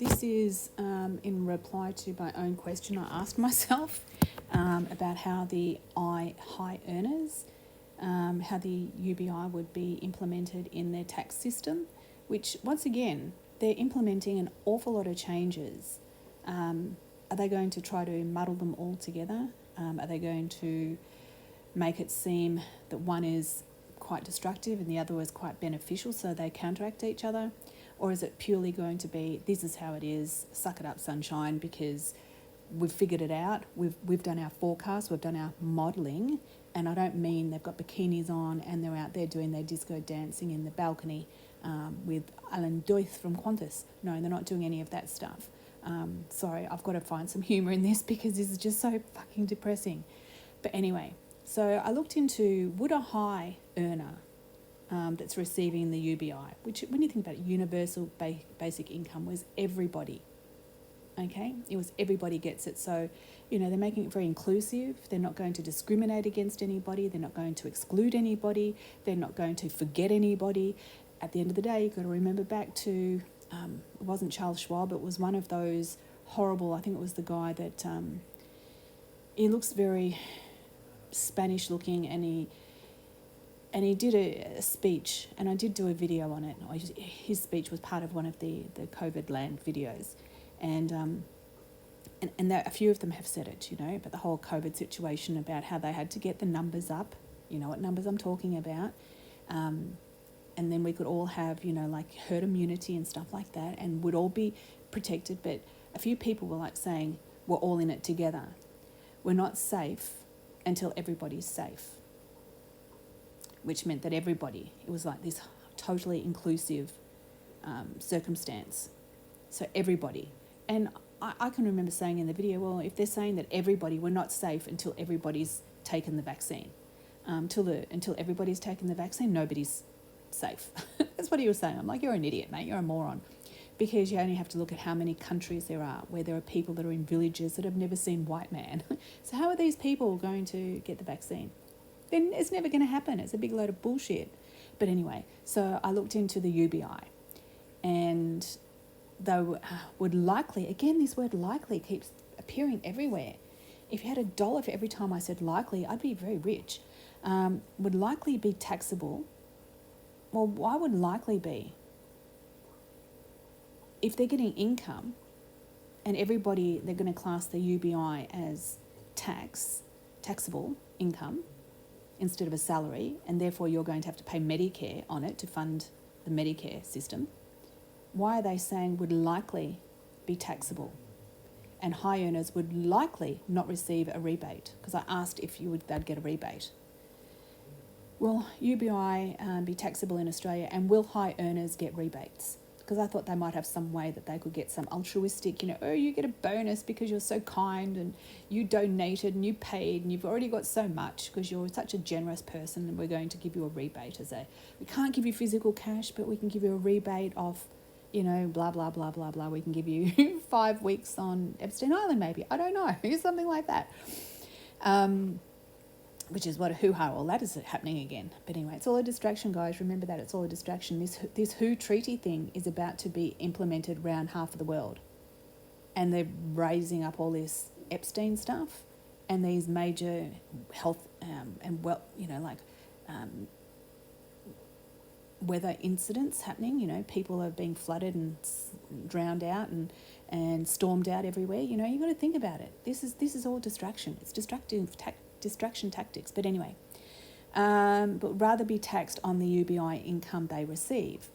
This is in reply to my own question I asked myself about how the high earners, how the UBI would be implemented in their tax system, which once again, they're implementing an awful lot of changes. Are they going to try to muddle them all together? Are they going to make it seem that one is quite destructive and the other is quite beneficial so they counteract each other? Or is it purely going to be, this is how it is, suck it up sunshine, because we've figured it out, we've done our forecast, we've done our modelling, and I don't mean they've got bikinis on and they're out there doing their disco dancing in the balcony with Alan Doith from Qantas. No, they're not doing any of that stuff. Sorry, I've got to find some humour in this because this is just so fucking depressing. But anyway, so I looked into, would a high earner that's receiving the UBI, which when you think about it, universal basic income was everybody, okay? It was everybody gets it. So, they're making it very inclusive. They're not going to discriminate against anybody. They're not going to exclude anybody. They're not going to forget anybody. At the end of the day, you've got to remember back to, it wasn't Charles Schwab, it was one of those horrible, I think it was the guy that, he looks very Spanish looking, and he did a speech, and I did do a video on it. His speech was part of one of the COVID land videos, and a few of them have said it, about the whole COVID situation, about how they had to get the numbers up, what numbers I'm talking about, and then we could all have, like herd immunity and stuff like that, and would all be protected. But a few people were like saying, we're all in it together. We're not safe until everybody's safe. Which meant that everybody, it was like this totally inclusive circumstance. So everybody. And I can remember saying in the video, well, if they're saying that everybody, we're not safe until everybody's taken the vaccine. Until everybody's taken the vaccine, nobody's safe. That's what he was saying. I'm like, you're an idiot, mate. You're a moron. Because you only have to look at how many countries there are where there are people that are in villages that have never seen white man. So how are these people going to get the vaccine? Then it's never going to happen. It's a big load of bullshit. But anyway, so I looked into the UBI, and they would likely, again, this word likely keeps appearing everywhere. If you had $1 for every time I said likely, I'd be very rich. Would likely be taxable. Well, why would likely be? If they're getting income and everybody, they're going to class the UBI as taxable income, instead of a salary, and therefore you're going to have to pay Medicare on it to fund the Medicare system, why are they saying would likely be taxable? And high earners would likely not receive a rebate, because I asked if they'd get a rebate. Will UBI be taxable in Australia, and will high earners get rebates? Because I thought they might have some way that they could get some altruistic, you get a bonus because you're so kind and you donated and you paid and you've already got so much because you're such a generous person, and we're going to give you a rebate we can't give you physical cash, but we can give you a rebate of, blah, blah, blah, blah, blah. We can give you 5 weeks on Epstein Island maybe. I don't know, something like that. Which is what a hoo-ha, all that is happening again. But anyway, it's all a distraction, guys. Remember that, it's all a distraction. This WHO treaty thing is about to be implemented around half of the world. And they're raising up all this Epstein stuff and these major health weather incidents happening. People are being flooded and drowned out and stormed out everywhere. You've got to think about it. This is all distraction. It's distraction tactics. But anyway, but rather be taxed on the UBI income they receive.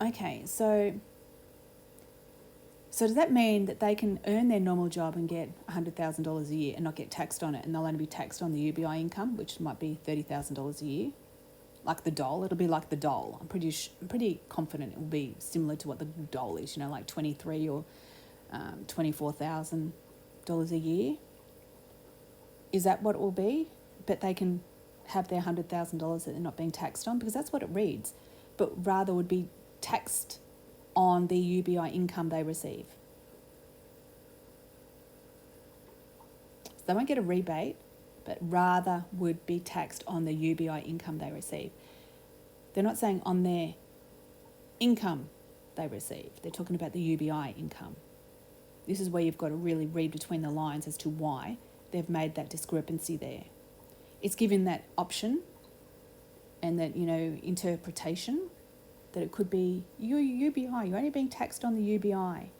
Okay, so does that mean that they can earn their normal job and get $100,000 a year and not get taxed on it, and they'll only be taxed on the UBI income, which might be $30,000 a year? Like the dole, it'll be like the dole. I'm pretty confident it will be similar to what the dole is, like $23,000 or $24,000 a year. Is that what it will be? But they can have their $100,000 that they're not being taxed on, because that's what it reads, but rather would be taxed on the UBI income they receive. So they won't get a rebate, but rather would be taxed on the UBI income they receive. They're not saying on their income they receive. They're talking about the UBI income. This is where you've got to really read between the lines as to why they've made that discrepancy there. It's given that option and that, interpretation that it could be your UBI, you're only being taxed on the UBI.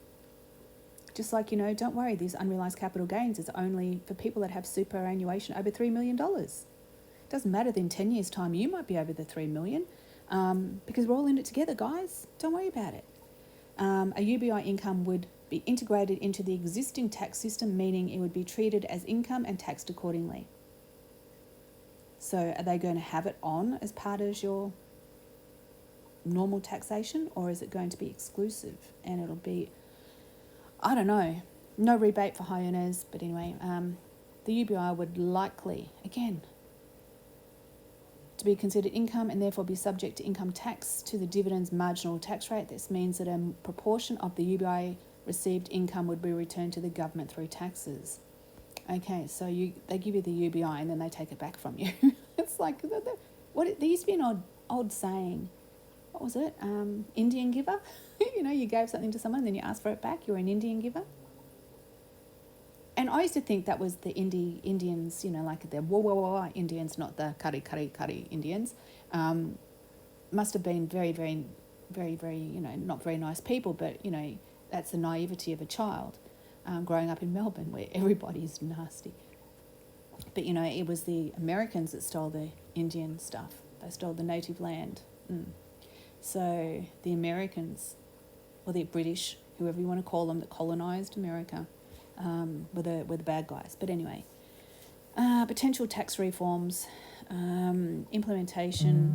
Just like, don't worry, these unrealised capital gains is only for people that have superannuation over $3 million. It doesn't matter that in 10 years' time you might be over the $3 million because we're all in it together, guys. Don't worry about it. A UBI income would be integrated into the existing tax system, meaning it would be treated as income and taxed accordingly. So are they going to have it on as part of your normal taxation, or is it going to be exclusive and it'll be, I don't know, no rebate for high earners? But anyway, the UBI would likely, again, to be considered income and therefore be subject to income tax to the dividend's marginal tax rate. This means that a proportion of the UBI received income would be returned to the government through taxes. Okay, so they give you the UBI and then they take it back from you. It's like, there used to be an old saying. What was it? Indian giver? You gave something to someone and then you asked for it back. You're an Indian giver. And I used to think that was the Indians, like the wah Indians, not the curry Indians. Must have been very, very, very, very, not very nice people, but, that's the naivety of a child. Growing up in Melbourne where everybody's nasty. But, it was the Americans that stole the Indian stuff. They stole the native land. So the Americans, or the British, whoever you want to call them, that colonised America, were the bad guys. But anyway, potential tax reforms, implementing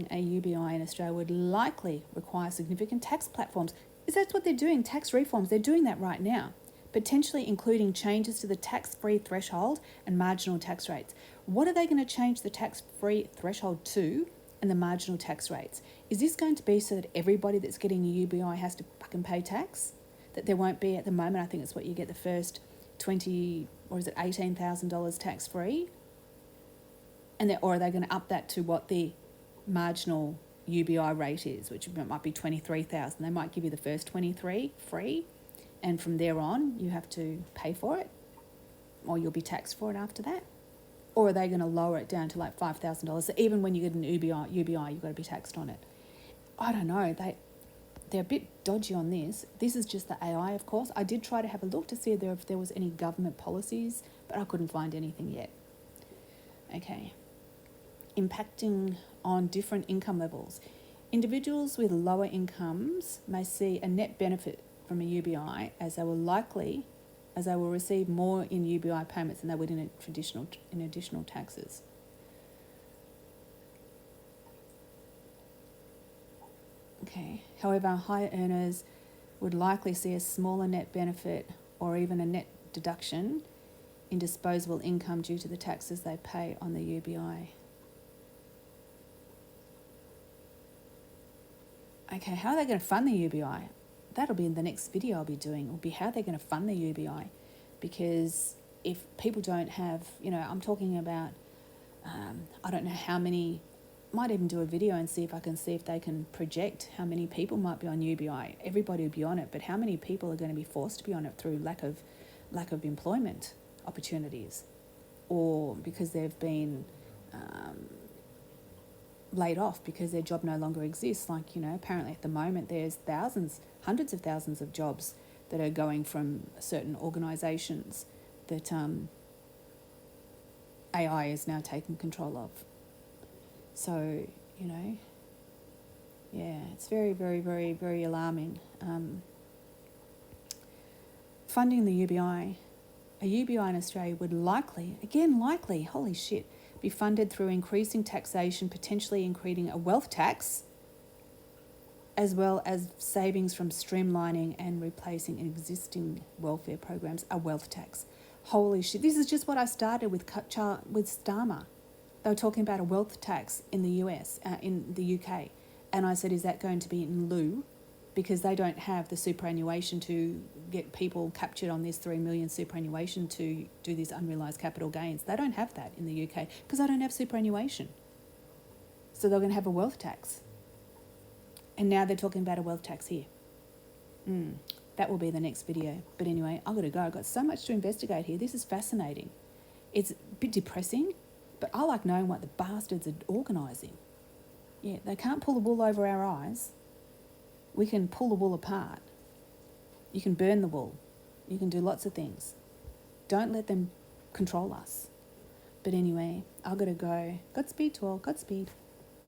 a UBI in Australia would likely require significant tax platforms. That's what they're doing, tax reforms. They're doing that right now, potentially including changes to the tax-free threshold and marginal tax rates. What are they going to change the tax-free threshold to and the marginal tax rates? Is this going to be so that everybody that's getting a UBI has to fucking pay tax? That there won't be at the moment, I think it's what you get the first $18,000 tax-free? Or are they going to up that to what the marginal UBI rate is, which might be $23,000. They might give you the first 23 free, and from there on you have to pay for it, or you'll be taxed for it after that. Or are they going to lower it down to like $5,000? So even when you get an UBI, you've got to be taxed on it. I don't know. They're a bit dodgy on this. This is just the AI, of course. I did try to have a look to see if there was any government policies, but I couldn't find anything yet. Okay. Impacting on different income levels. Individuals with lower incomes may see a net benefit from a UBI as they will receive more in UBI payments than they would in additional taxes. Okay. However, higher earners would likely see a smaller net benefit or even a net deduction in disposable income due to the taxes they pay on the UBI. Okay, how are they going to fund the UBI? That'll be in the next video I'll be doing. Will be how they're going to fund the UBI, because if people don't have, I'm talking about, I don't know how many. Might even do a video and see if they can project how many people might be on UBI. Everybody will be on it, but how many people are going to be forced to be on it through lack of employment opportunities, or because they've been laid off because their job no longer exists. Like, apparently at the moment there's hundreds of thousands of jobs that are going from certain organisations that AI is now taking control of. So, it's very, very, very, very alarming. Funding the UBI. A UBI in Australia would likely, holy shit, be funded through increasing taxation, potentially including a wealth tax, as well as savings from streamlining and replacing existing welfare programs, a wealth tax. Holy shit, this is just what I started with Starmer. They were talking about a wealth tax in the US, in the UK. And I said, is that going to be in lieu? Because they don't have the superannuation to get people captured on this 3 million superannuation to do these unrealised capital gains. They don't have that in the UK because they don't have superannuation. So they're going to have a wealth tax. And now they're talking about a wealth tax here. That will be the next video. But anyway, I've got to go. I've got so much to investigate here. This is fascinating. It's a bit depressing, but I like knowing what the bastards are organising. Yeah, they can't pull the wool over our eyes. We can pull the wool apart. You can burn the wool. You can do lots of things. Don't let them control us. But anyway, I've got to go. Godspeed to all. Godspeed.